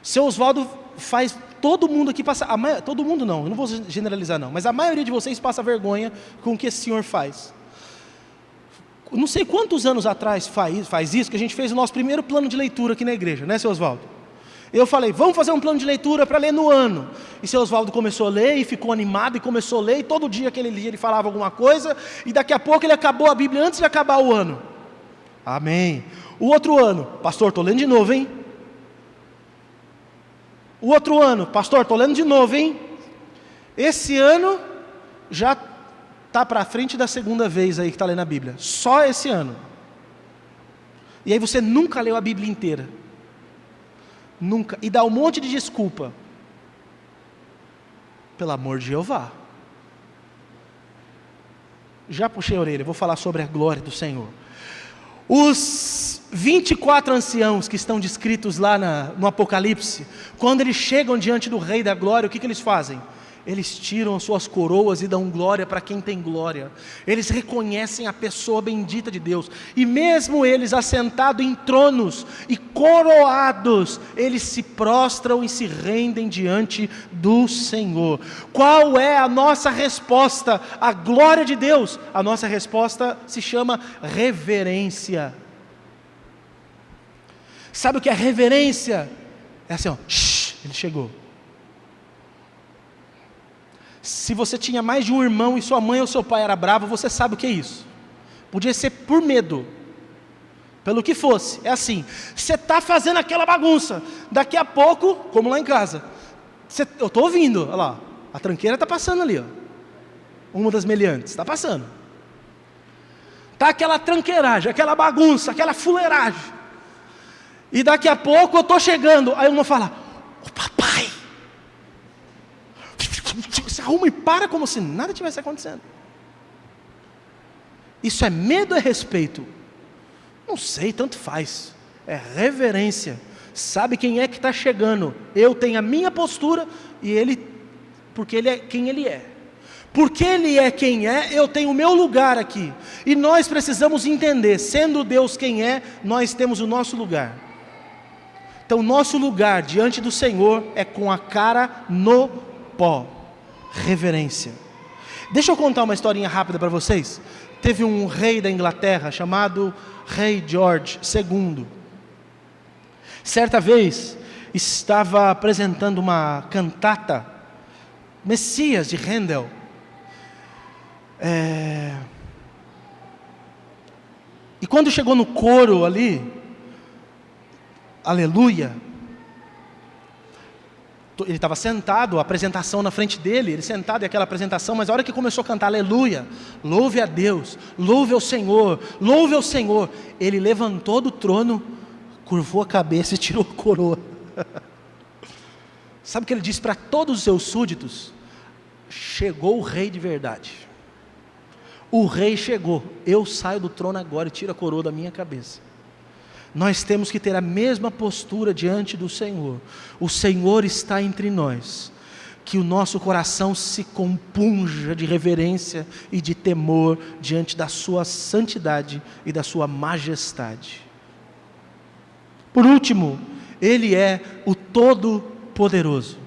Seu Oswaldo faz todo mundo aqui passar, todo mundo não, eu não vou generalizar não, mas a maioria de vocês passa vergonha com o que esse senhor faz. Não sei quantos anos atrás faz isso, que a gente fez o nosso primeiro plano de leitura aqui na igreja, né, seu Oswaldo? Eu falei, vamos fazer um plano de leitura para ler no ano. E seu Oswaldo começou a ler e ficou animado e começou a ler, e todo dia aquele dia ele falava alguma coisa, e daqui a pouco ele acabou a Bíblia antes de acabar o ano. Amém. O outro ano, pastor, estou lendo de novo, hein? O outro ano, pastor, estou lendo de novo, hein? Esse ano já está para frente da segunda vez aí que está lendo a Bíblia. Só esse ano. E aí você nunca leu a Bíblia inteira. Nunca. E dá um monte de desculpa. Pelo amor de Jeová. Já puxei a orelha, vou falar sobre a glória do Senhor. Os 24 anciãos que estão descritos lá no Apocalipse, quando eles chegam diante do Rei da Glória, o que eles fazem? Eles tiram as suas coroas e dão glória para quem tem glória. Eles reconhecem a pessoa bendita de Deus. E mesmo eles assentados em tronos e coroados, eles se prostram e se rendem diante do Senhor. Qual é a nossa resposta à glória de Deus? A nossa resposta se chama reverência. Sabe o que é reverência? É assim, ó, ele chegou. Se você tinha mais de um irmão e sua mãe ou seu pai era bravo, você sabe o que é isso. Podia ser por medo, pelo que fosse. É assim, você está fazendo aquela bagunça, daqui a pouco, como lá em casa, eu estou ouvindo, olha lá, a tranqueira está passando ali, ó, uma das meliantes, está passando. Está aquela tranqueiragem, aquela bagunça, aquela fuleiragem. E daqui a pouco eu estou chegando, aí uma fala, o papai. Se arruma e para como se nada tivesse acontecendo. Isso é medo ou é respeito? Não sei, tanto faz. É reverência. Sabe quem é que está chegando? Eu tenho a minha postura e ele, porque ele é quem ele é. Porque ele é quem é, eu tenho o meu lugar aqui. E nós precisamos entender, sendo Deus quem é, nós temos o nosso lugar. Então nosso lugar diante do Senhor é com a cara no pó. Reverência. Deixa eu contar uma historinha rápida para vocês. Teve um rei da Inglaterra chamado Rei George II. Certa vez, estava apresentando uma cantata, Messias, de Handel. E quando chegou no coro ali, aleluia, ele estava sentado, a apresentação na frente dele, ele sentado e aquela apresentação, mas a hora que começou a cantar aleluia, louve a Deus, louve ao Senhor, ele levantou do trono, curvou a cabeça e tirou a coroa. Sabe o que ele disse para todos os seus súditos? Chegou o rei de verdade. O rei chegou, eu saio do trono agora e tiro a coroa da minha cabeça. Nós temos que ter a mesma postura diante do Senhor. O Senhor está entre nós. Que o nosso coração se compunja de reverência e de temor diante da sua santidade e da sua majestade. Por último, Ele é o Todo-Poderoso.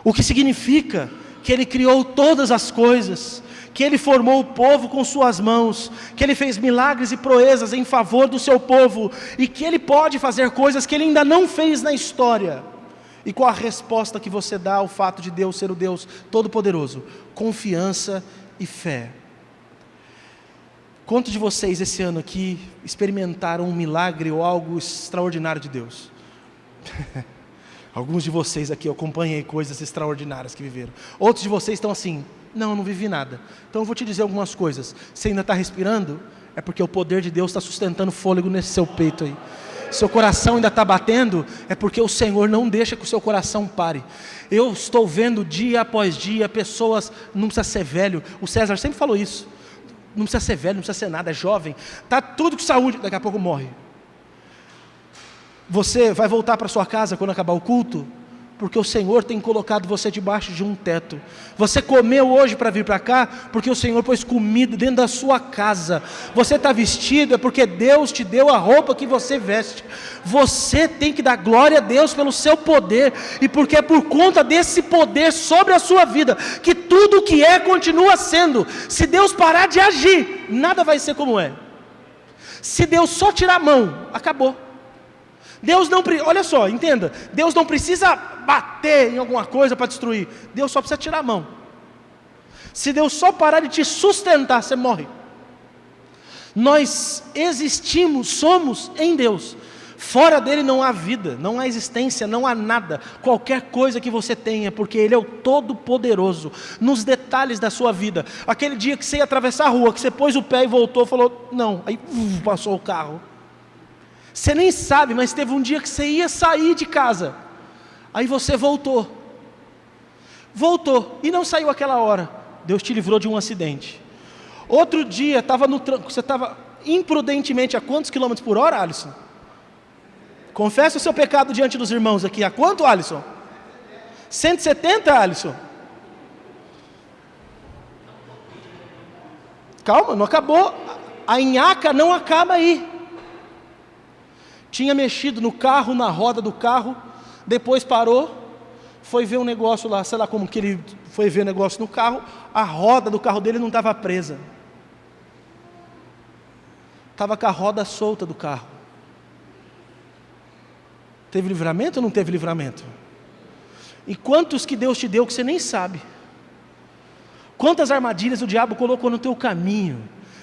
O que significa que Ele criou todas as coisas, que Ele formou o povo com suas mãos, que Ele fez milagres e proezas em favor do seu povo, e que Ele pode fazer coisas que Ele ainda não fez na história. E qual a resposta que você dá ao fato de Deus ser o Deus Todo-Poderoso? Confiança e fé. Quantos de vocês esse ano aqui experimentaram um milagre ou algo extraordinário de Deus? Alguns de vocês aqui eu acompanhei coisas extraordinárias que viveram. Outros de vocês estão assim, não vivi nada. Então eu vou te dizer algumas coisas. Você ainda está respirando? É porque o poder de Deus está sustentando fôlego nesse seu peito aí. Seu coração ainda está batendo, é porque o Senhor não deixa que o seu coração pare. Eu estou vendo dia após dia pessoas, não precisa ser velho, o César sempre falou isso, não precisa ser velho, não precisa ser nada, é jovem, está tudo com saúde, daqui a pouco morre. Você vai voltar para sua casa quando acabar o culto? Porque o Senhor tem colocado você debaixo de um teto. Você comeu hoje para vir para cá, porque o Senhor pôs comida dentro da sua casa. Você está vestido, é porque Deus te deu a roupa que você veste. Você tem que dar glória a Deus pelo seu poder, e porque é por conta desse poder sobre a sua vida, que tudo o que é, continua sendo. Se Deus parar de agir, nada vai ser como é. Se Deus só tirar a mão, acabou. Deus não, olha só, entenda, Deus não precisa bater em alguma coisa para destruir, Deus só precisa tirar a mão. Se Deus só parar de te sustentar, você morre. Nós existimos, somos em Deus, fora dele não há vida, não há existência, não há nada, qualquer coisa que você tenha, porque Ele é o Todo-Poderoso, nos detalhes da sua vida. Aquele dia que você ia atravessar a rua, que você pôs o pé e voltou, falou, não, aí passou o carro. Você nem sabe, mas teve um dia que você ia sair de casa, aí você voltou, e não saiu aquela hora, Deus te livrou de um acidente. Outro dia, você estava imprudentemente a quantos quilômetros por hora, Alisson? Confessa o seu pecado diante dos irmãos aqui, a quanto, Alisson? 170, Alisson? Calma, não acabou, a nhaca não acaba aí. Tinha mexido no carro, na roda do carro, depois parou, foi ver um negócio lá, sei lá como que ele foi ver o negócio no carro, a roda do carro dele não estava presa, estava com a roda solta do carro. Teve livramento ou não teve livramento? E quantos que Deus te deu que você nem sabe? Quantas armadilhas o diabo colocou no teu caminho,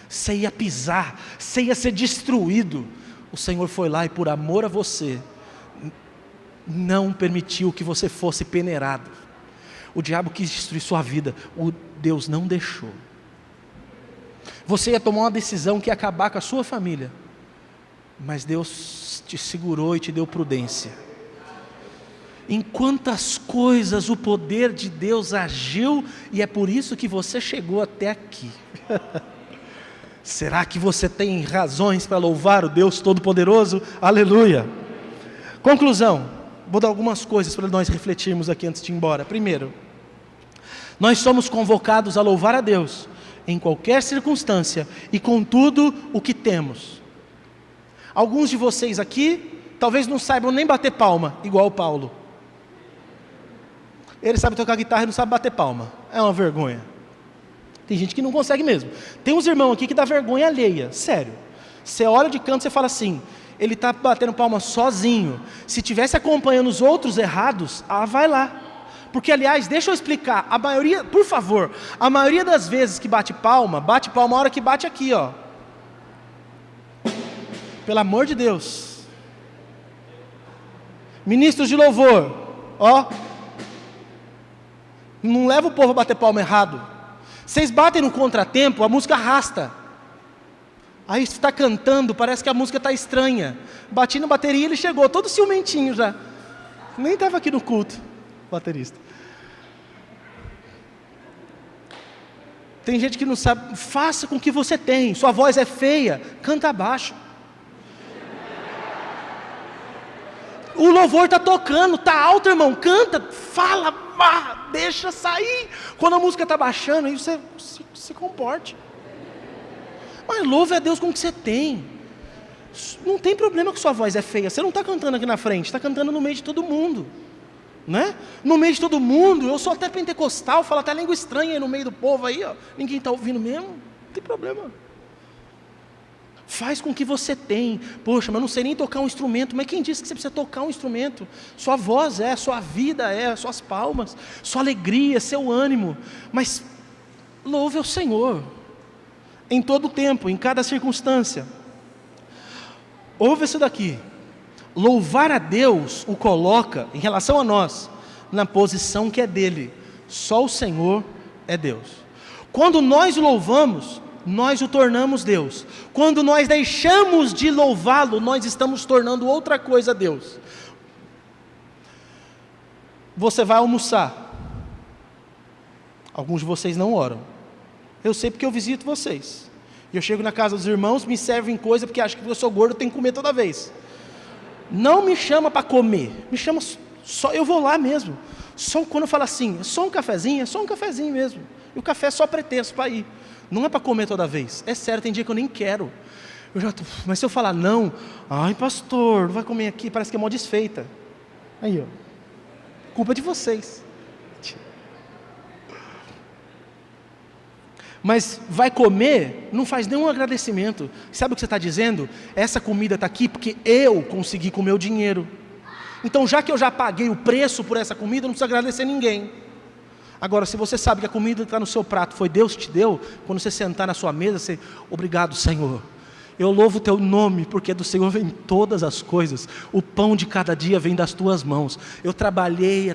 você ia pisar, você ia ser destruído. O Senhor foi lá e por amor a você, não permitiu que você fosse peneirado. O diabo quis destruir sua vida, Deus não deixou. Você ia tomar uma decisão que ia acabar com a sua família, mas Deus te segurou e te deu prudência. Em quantas coisas o poder de Deus agiu, e é por isso que você chegou até aqui. Será que você tem razões para louvar o Deus Todo-Poderoso? Aleluia! Conclusão, vou dar algumas coisas para nós refletirmos aqui antes de ir embora. Primeiro, nós somos convocados a louvar a Deus em qualquer circunstância e com tudo o que temos. Alguns de vocês aqui talvez não saibam nem bater palma, igual o Paulo. Ele sabe tocar guitarra e não sabe bater palma, é uma vergonha. Tem gente que não consegue mesmo. Tem uns irmãos aqui que dá vergonha alheia, sério. Você olha de canto e você fala assim, ele está batendo palma sozinho. Se tivesse acompanhando os outros errados, vai lá. Porque, aliás, deixa eu explicar, a maioria, por favor, a maioria das vezes que bate palma a hora que bate aqui, ó. Pelo amor de Deus. Ministros de louvor, ó. Não leva o povo a bater palma errado. Vocês batem no contratempo, a música arrasta. Aí você está cantando, parece que a música está estranha. Bati na bateria, ele chegou, todo ciumentinho já. Nem estava aqui no culto, baterista. Tem gente que não sabe, faça com o que você tem. Sua voz é feia, canta baixo. O louvor está tocando, está alto, irmão, canta, fala, deixa sair. Quando a música está baixando, aí você se comporte. Mas louve a Deus com o que você tem. Não tem problema que sua voz é feia. Você não está cantando aqui na frente, está cantando no meio de todo mundo. Né? No meio de todo mundo, eu sou até pentecostal, falo até língua estranha aí no meio do povo aí, ó. Ninguém está ouvindo mesmo, não tem problema. Faz com o que você tem. Poxa, mas eu não sei nem tocar um instrumento. Mas quem disse que você precisa tocar um instrumento? Sua voz sua vida suas palmas, sua alegria, seu ânimo. Mas louve ao Senhor, em todo o tempo, em cada circunstância. Ouve isso daqui. Louvar a Deus o coloca, em relação a nós, na posição que é dele. Só o Senhor é Deus. Quando nós o louvamos, nós o tornamos Deus. Quando nós deixamos de louvá-lo, nós estamos tornando outra coisa a Deus. Você vai almoçar. Alguns de vocês não oram. Eu sei porque eu visito vocês. Eu chego na casa dos irmãos, me servem coisa porque acham que eu sou gordo, eu tenho que comer toda vez. Não me chama para comer, me chama só, eu vou lá mesmo. Só quando eu falo assim, é só um cafezinho mesmo. E o café é só pretexto para ir. Não é para comer toda vez. É sério, tem dia que eu nem quero. Mas se eu falar não, ai pastor, não vai comer aqui, parece que é mó desfeita. Aí, ó, culpa de vocês. Mas vai comer, não faz nenhum agradecimento. Sabe o que você está dizendo? Essa comida está aqui porque eu consegui com o meu dinheiro. Então, já que eu já paguei o preço por essa comida, não precisa agradecer ninguém. Agora, se você sabe que a comida está no seu prato, foi Deus que te deu, quando você sentar na sua mesa, você, obrigado Senhor. Eu louvo o teu nome, porque do Senhor vem todas as coisas. O pão de cada dia vem das tuas mãos. Eu trabalhei,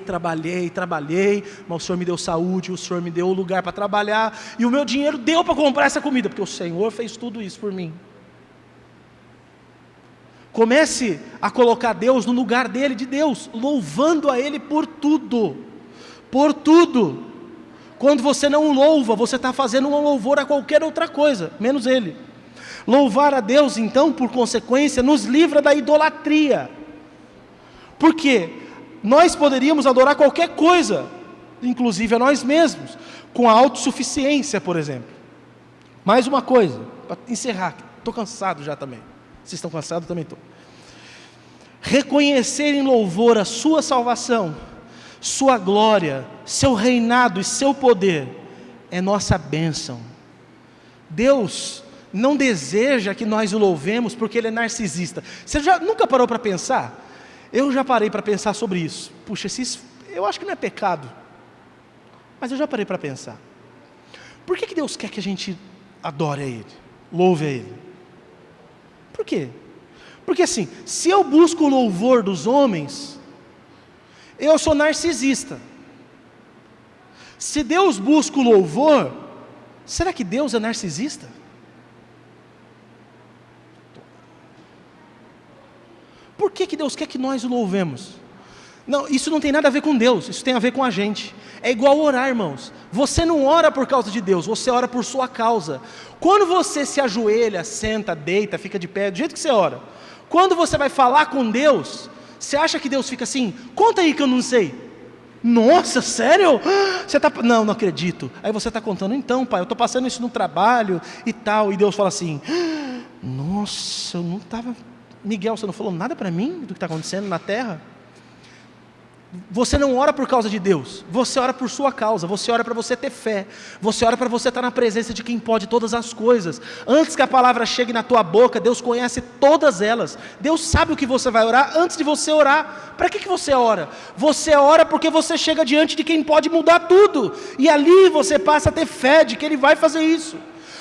mas o Senhor me deu saúde, o Senhor me deu o lugar para trabalhar, e o meu dinheiro deu para comprar essa comida, porque o Senhor fez tudo isso por mim. Comece a colocar Deus no lugar dele, de Deus, louvando a Ele por tudo. Por tudo. Quando você não louva, você está fazendo um louvor a qualquer outra coisa, menos Ele. Louvar a Deus, então, por consequência, nos livra da idolatria. Porque nós poderíamos adorar qualquer coisa, inclusive a nós mesmos, com a autossuficiência, por exemplo. Mais uma coisa, para encerrar, estou cansado já também. Vocês estão cansados? Eu também estou. Reconhecer em louvor a sua salvação, sua glória, seu reinado e seu poder, é nossa bênção. Deus não deseja que nós o louvemos porque Ele é narcisista. Você já nunca parou para pensar? Eu já parei para pensar sobre isso. Puxa, eu acho que não é pecado, mas eu já parei para pensar. Por que Deus quer que a gente adore a Ele, louve a Ele? Por quê? Porque assim, se eu busco o louvor dos homens, eu sou narcisista. Se Deus busca o louvor, será que Deus é narcisista? Por que Deus quer que nós o louvemos? Não, isso não tem nada a ver com Deus, isso tem a ver com a gente. É igual orar, irmãos. Você não ora por causa de Deus, você ora por sua causa. Quando você se ajoelha, senta, deita, fica de pé, do jeito que você ora. Quando você vai falar com Deus, você acha que Deus fica assim, conta aí que eu não sei. Nossa, sério? Você tá... Não acredito. Aí você está contando, então pai, eu estou passando isso no trabalho e tal. E Deus fala assim, nossa, eu não estava... Miguel, você não falou nada para mim do que está acontecendo na terra? Você não ora por causa de Deus, você ora por sua causa, você ora para você ter fé, você ora para você estar na presença de quem pode todas as coisas. Antes que a palavra chegue na tua boca, Deus conhece todas elas. Deus sabe o que você vai orar antes de você orar. Para que você ora? Você ora porque você chega diante de quem pode mudar tudo, e ali você passa a ter fé de que Ele vai fazer isso.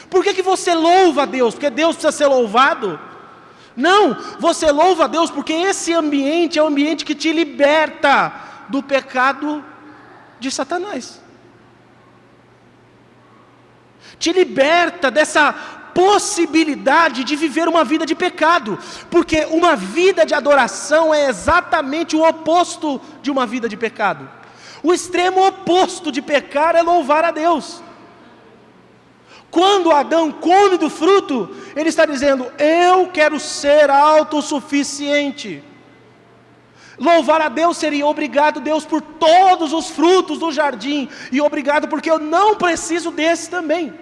Por que você louva a Deus? Porque Deus precisa ser louvado? Não, você louva a Deus porque esse ambiente é o ambiente que te liberta do pecado de Satanás. Te liberta dessa possibilidade de viver uma vida de pecado, porque uma vida de adoração é exatamente o oposto de uma vida de pecado. O extremo oposto de pecar é louvar a Deus. Quando Adão come do fruto, ele está dizendo: eu quero ser autossuficiente. Louvar a Deus seria obrigado Deus por todos os frutos do jardim, e obrigado porque eu não preciso desse também.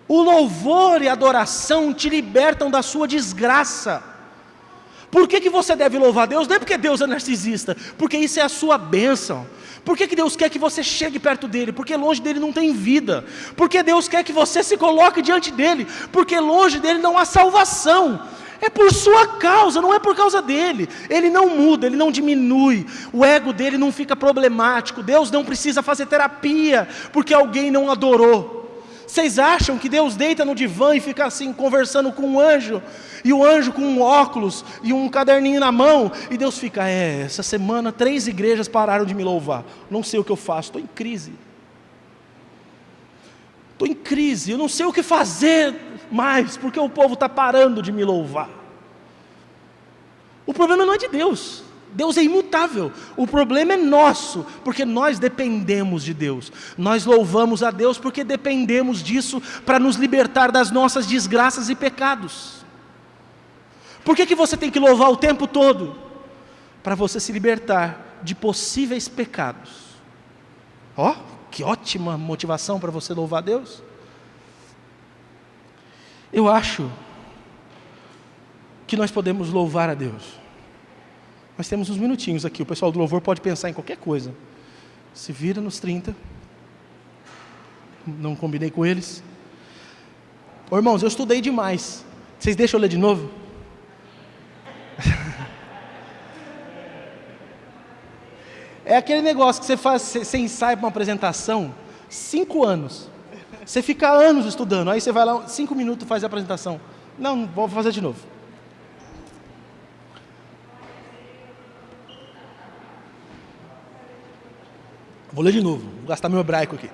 O louvor e a adoração te libertam da sua desgraça. Por que você deve louvar a Deus? Não é porque Deus é narcisista, porque isso é a sua bênção. Por que Deus quer que você chegue perto dEle? Porque longe dEle não tem vida. Porque Deus quer que você se coloque diante dEle? Porque longe dEle não há salvação. É por sua causa, não é por causa dEle. Ele não muda, Ele não diminui. O ego dEle não fica problemático. Deus não precisa fazer terapia porque alguém não adorou. Vocês acham que Deus deita no divã e fica assim conversando com um anjo, e o anjo com um óculos e um caderninho na mão, e Deus fica: essa semana 3 igrejas pararam de me louvar, não sei o que eu faço, estou em crise, eu não sei o que fazer mais, porque o povo está parando de me louvar. O problema não é de Deus. Deus é imutável, o problema é nosso, porque nós dependemos de Deus. Nós louvamos a Deus porque dependemos disso para nos libertar das nossas desgraças e pecados. Por que você tem que louvar o tempo todo? Para você se libertar de possíveis pecados. Que ótima motivação para você louvar a Deus. Eu acho que nós podemos louvar a Deus. Nós temos uns minutinhos aqui, o pessoal do louvor pode pensar em qualquer coisa. Se vira nos 30. Não combinei com eles. Irmãos, eu estudei demais. Vocês deixam eu ler de novo? É aquele negócio que você faz, você ensaia para uma apresentação, 5 anos. Você fica anos estudando, aí você vai lá, 5 minutos faz a apresentação. Não, vou fazer de novo. Vou ler de novo, vou gastar meu hebraico aqui.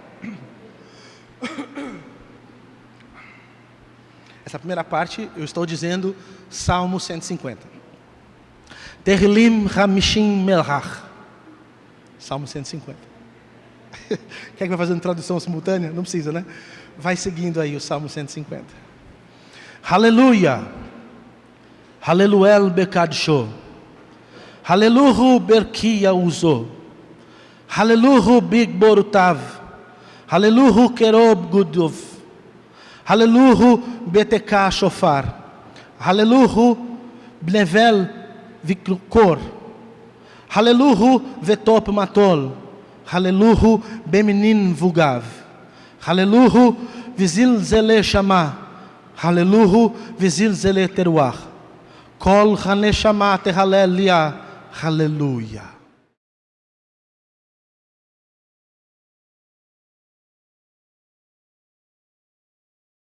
Essa primeira parte eu estou dizendo Salmo 150. Tehillim Hamishim Melach. Salmo 150. Quer que vai fazendo tradução simultânea? Não precisa, né? Vai seguindo aí o Salmo 150. Aleluia. Haleluel Bekadsho. Haleluhu Berkia Uzo. Haleluhu Big Borutav. Haleluhu Kerob Gudov. Haleluhu Beteka Shofar. Haleluhu Bnevel Vikrukor. Haleluhu Vetop Matol. Haleluhu Beminin Vugav. Haleluhu Vizil Zele Shama. Haleluhu Vizil Zele Teruach. Kol Hane Shama Tehalel Lia. Haleluia.